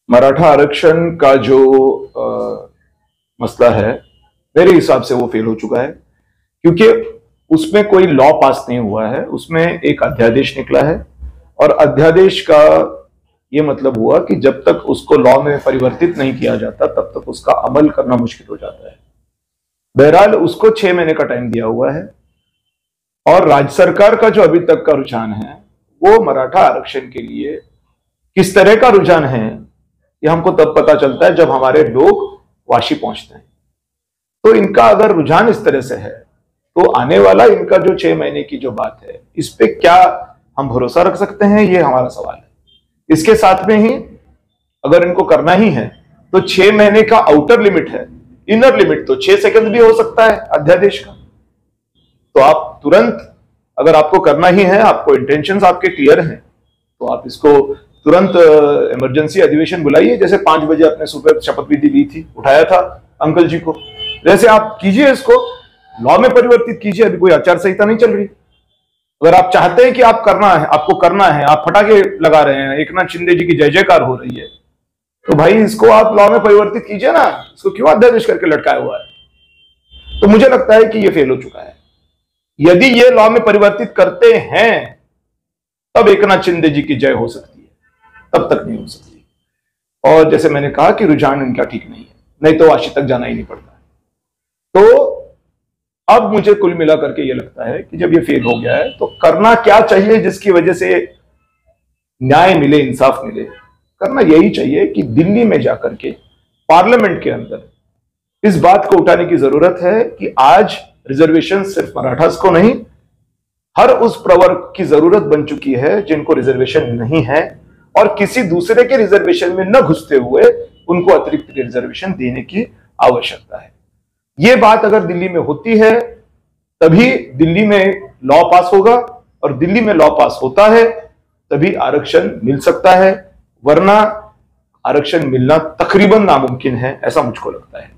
मराठा आरक्षण का जो मसला है मेरे हिसाब से वो फेल हो चुका है, क्योंकि उसमें कोई लॉ पास नहीं हुआ है, उसमें एक अध्यादेश निकला है और अध्यादेश का ये मतलब हुआ कि जब तक उसको लॉ में परिवर्तित नहीं किया जाता तब तक उसका अमल करना मुश्किल हो जाता है। बहरहाल उसको 6 महीने का टाइम दिया हुआ है और राज्य सरकार का जो अभी तक का रुझान है वो मराठा आरक्षण के लिए किस तरह का रुझान है ये हमको तब पता चलता है जब हमारे लोग वाशी पहुंचते हैं। तो इनका अगर रुझान इस तरह से है तो आने वाला इनका जो 6 महीने की जो बात है इस पे क्या हम भरोसा रख सकते हैं, ये हमारा सवाल है। इसके साथ में ही अगर इनको करना ही है तो 6 महीने का आउटर लिमिट है, इनर लिमिट तो 6 सेकंड भी हो सकता है अध्यादेश का। तो आप तुरंत अगर आपको करना ही है, आपको इंटेंशंस आपके क्लियर हैं, तो आप इसको तुरंत इमरजेंसी अधिवेशन बुलाइए। जैसे 5 बजे अपने सुबह शपथ विधि ली थी, उठाया था अंकल जी को, वैसे आप कीजिए, इसको लॉ में परिवर्तित कीजिए। अभी कोई आचार संहिता नहीं चल रही। अगर आप चाहते हैं कि आप करना है, आपको करना है, आप फटाके लगा रहे हैं, एकनाथ शिंदे जी की जय जयकार हो रही है, तो भाई इसको आप लॉ में परिवर्तित कीजिए ना, इसको क्यों अध्यादेश करके लटकाया हुआ है। तो मुझे लगता है कि ये फेल हो चुका है। यदि ये लॉ में परिवर्तित करते हैं तब एकनाथ शिंदे जी की जय हो सकती है, तब तक नहीं हो सकती। और जैसे मैंने कहा कि रुझान इनका ठीक नहीं है, नहीं तो वाशी तक जाना ही नहीं पड़ता है। तो अब मुझे कुल मिला करके ये लगता है कि जब ये फेल हो गया है तो करना क्या चाहिए जिसकी वजह से न्याय मिले, इंसाफ मिले। करना यही चाहिए कि दिल्ली में जाकर के पार्लियामेंट के अंदर इस बात को उठाने की जरूरत है कि आज रिजर्वेशन सिर्फ मराठास को नहीं, हर उस प्रवर्ग की जरूरत बन चुकी है जिनको रिजर्वेशन नहीं है, और किसी दूसरे के रिजर्वेशन में न घुसते हुए उनको अतिरिक्त रिजर्वेशन देने की आवश्यकता है। यह बात अगर दिल्ली में होती है तभी दिल्ली में लॉ पास होगा, और दिल्ली में लॉ पास होता है तभी आरक्षण मिल सकता है, वरना आरक्षण मिलना तकरीबन नामुमकिन है, ऐसा मुझको लगता है।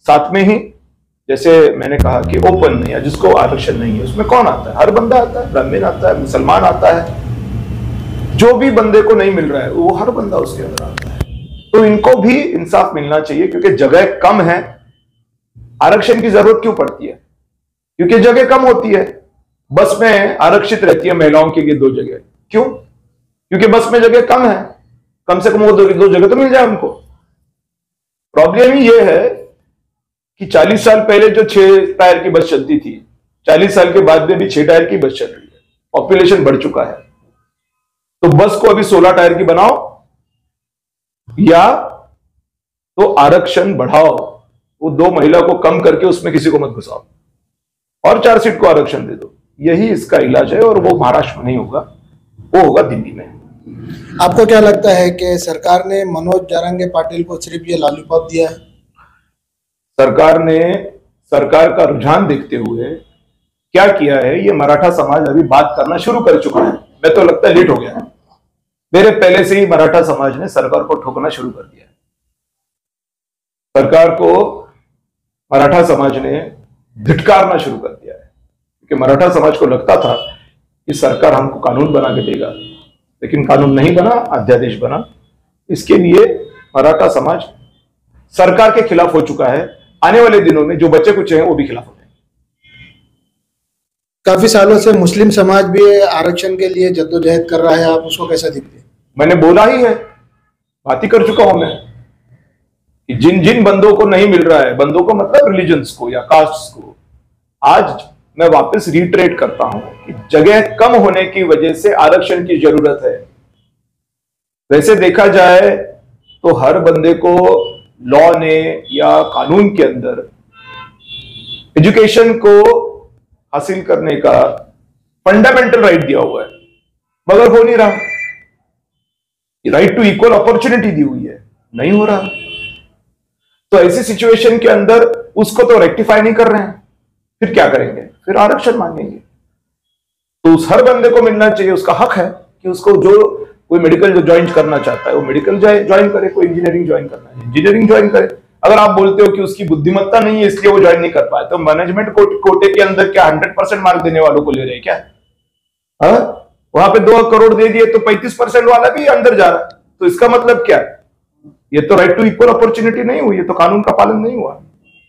साथ में ही जैसे मैंने कहा कि ओपन में या जिसको आरक्षण नहीं है उसमें कौन आता है? हर बंदा आता है, ब्राह्मण आता है, मुसलमान आता है, जो भी बंदे को नहीं मिल रहा है वो हर बंदा उसके अंदर आता है। तो इनको भी इंसाफ मिलना चाहिए, क्योंकि जगह कम है। आरक्षण की जरूरत क्यों पड़ती है? क्योंकि जगह कम होती है। बस में आरक्षित रहती है महिलाओं के लिए 2 जगह, क्यों? क्योंकि बस में जगह कम है, कम से कम वो 2 जगह तो मिल जाए उनको। प्रॉब्लम ही ये है कि 40 साल पहले जो 6 टायर की बस चलती थी, 40 साल के बाद में भी 6 टायर की बस चल रही है। पॉपुलेशन बढ़ चुका है, तो बस को अभी 16 टायर की बनाओ या तो आरक्षण बढ़ाओ, वो 2 महिला को कम करके उसमें किसी को मत घुसाओ और 4 सीट को आरक्षण दे दो। यही इसका इलाज है, और वो महाराष्ट्र में नहीं होगा, वो होगा दिल्ली में। आपको क्या लगता है कि सरकार ने मनोज जारंगे पाटिल को सिर्फ ये लॉलीपॉप दिया है? सरकार ने, सरकार का रुझान देखते हुए क्या किया है, ये मराठा समाज अभी बात करना शुरू कर चुका है। मैं तो लगता है लेट हो गया है। मेरे पहले से ही मराठा समाज ने सरकार को ठोकना शुरू कर दिया है। सरकार को मराठा समाज ने धिटकारना शुरू कर दिया है, क्योंकि मराठा समाज को लगता था कि सरकार हमको कानून बना के देगा, लेकिन कानून नहीं बना, अध्यादेश बना। इसके लिए मराठा समाज सरकार के खिलाफ हो चुका है। आने वाले दिनों में जो बच्चे कुछ हैं वो भी खिलाफ हो जाएंगे। काफी सालों से मुस्लिम समाज भी आरक्षण के लिए जद्दोजहद कर रहा है, आप उसको कैसा देखते हैं? मैंने बोला ही है, बात ही कर चुका हूं मैं कि जिन जिन बंदों को नहीं मिल रहा है, बंदों को मतलब रिलीजन्स को या कास्ट्स को, आज मैं वापस रिट्रेट करता हूं कि जगह कम होने की वजह से आरक्षण की जरूरत है। वैसे देखा जाए तो हर बंदे को लॉ ने या कानून के अंदर एजुकेशन को हासिल करने का फंडामेंटल राइट दिया हुआ है, मगर हो नहीं रहा। राइट टू इक्वल अपॉर्चुनिटी दी हुई है, नहीं हो रहा। तो ऐसी सिचुएशन के अंदर उसको तो रेक्टिफाई नहीं कर रहे हैं, फिर क्या करेंगे? फिर आरक्षण मांगेंगे। तो उस हर बंदे को मिलना चाहिए, उसका हक है कि उसको जो कोई मेडिकल जो ज्वाइन करना चाहता है वो मेडिकल ज्वाइन करे, कोई इंजीनियरिंग ज्वाइन करना है इंजीनियरिंग ज्वाइन करे। अगर आप बोलते हो कि उसकी बुद्धिमत्ता नहीं है इसलिए वो ज्वाइन नहीं कर पाए, तो मैनेजमेंट कोटे के अंदर क्या 100% मार्क देने वालों को ले रहे हैं क्या? वहां पे 2 करोड़ दे दिए तो 35% वाला भी अंदर जा रहा है। तो इसका मतलब क्या है? ये तो राइट टू इक्वल अपॉर्चुनिटी नहीं हुई, ये तो कानून का पालन नहीं हुआ।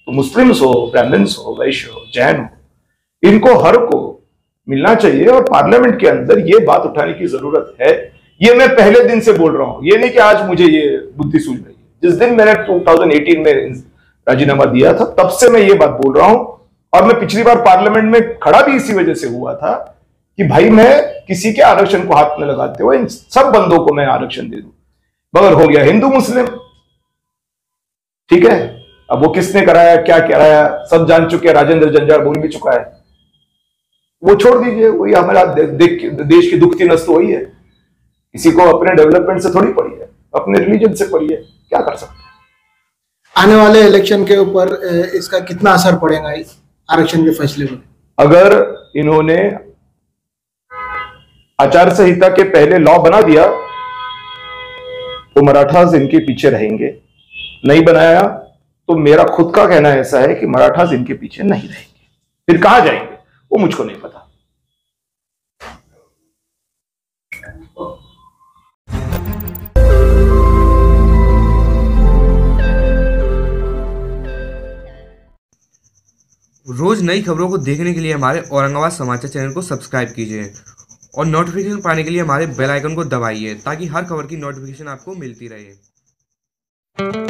तो मुस्लिम्स हो, ब्राह्मण्स हो, वैश्य हो, जैन हो, इनको हर को मिलना चाहिए और पार्लियामेंट के अंदर ये बात उठाने की जरूरत है। ये मैं पहले दिन से बोल रहा हूं, ये नहीं कि आज मुझे ये बुद्धि सूझ रही है। जिस दिन मैंने 2018 में राजीनामा दिया था तब से मैं ये बात बोल रहा हूं, और मैं पिछली बार पार्लियामेंट में खड़ा भी इसी वजह से हुआ था कि भाई मैं किसी के आरक्षण को हाथ में लगाते हुए इन सब बंदों को मैं आरक्षण दे दूं। मगर हो गया हिंदू मुस्लिम, ठीक है। अब वो किसने कराया, क्या कराया, सब जान चुके हैं। राजेंद्र जंजाड़ बोल भी चुका है, वो छोड़ दीजिए। वही हमारा देश की दुखती नस तो वही है। किसी को अपने डेवलपमेंट से थोड़ी पड़ी है, अपने रिलीजन से पड़ी है, क्या कर सकते हैं। आने वाले इलेक्शन के ऊपर इसका कितना असर पड़ेगा इस आरक्षण के फैसले पर? अगर इन्होंने आचार संहिता के पहले लॉ बना दिया तो मराठास इनके पीछे रहेंगे, नहीं बनाया तो मेरा खुद का कहना ऐसा है कि मराठास इनके पीछे नहीं रहेंगे। फिर कहां जाएंगे वो मुझको नहीं पता। रोज नई खबरों को देखने के लिए हमारे औरंगाबाद समाचार चैनल को सब्सक्राइब कीजिए और नोटिफिकेशन पाने के लिए हमारे बेल आइकन को दबाइए ताकि हर खबर की नोटिफिकेशन आपको मिलती रहे।